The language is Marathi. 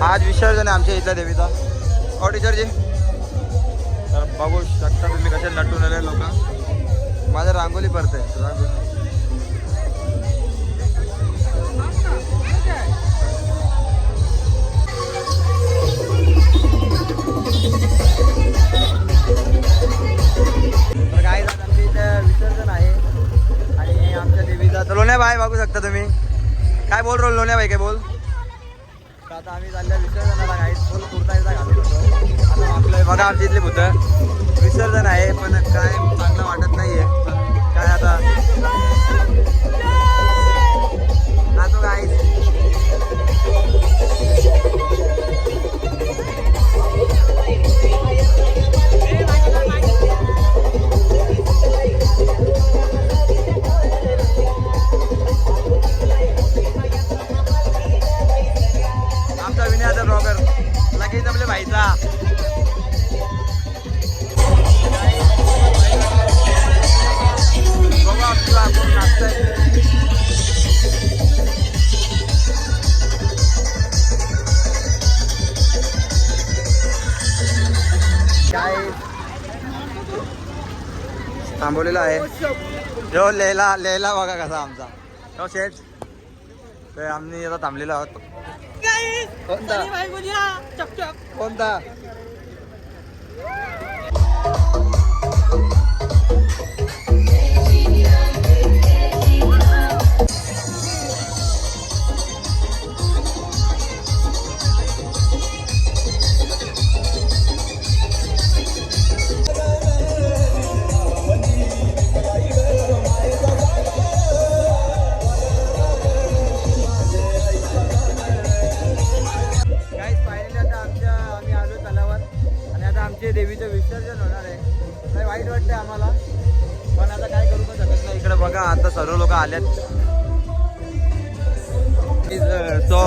आज विसर्जन आहे आमच्या इथल्या देवीचा. हो टीचरजी, तर बघू शकता तुम्ही कसे नटून आले लोक. माझं रांगोली पडते रांगोली. तर काय आमच्या इथं विसर्जन आहे आणि आमच्या देवीचा. तर लोण्या भाई बघू शकता तुम्ही. काय बोल रो लोण्या भाई, काय बोल. तर आता आम्ही चालल्या विसर्जनाला. काही फुल कुर्ता एकदा घालून होतो. आता आपलं बघा आमच्या इथली भूतं. विसर्जन आहे पण काय चांगलं वाटत नाहीये. पण काय आता नाचो काय. आमचा विनयाचा ब्लॉगर लगेच आपल्या भाईचा. बघा आपली आपण नाचतंय. काय थांबवलेला आहे जो लेला बघा कसा आमचा तो शेट. तर आम्ही आता थांबलेलो आहोत. कोणता कोणता देवीचं विसर्जन होणार आहे. काही वाईट वाटतंय आम्हाला पण आता काय करू पण शकत नाही. इकडे बघा आता सर्व लोक आल्यात. सो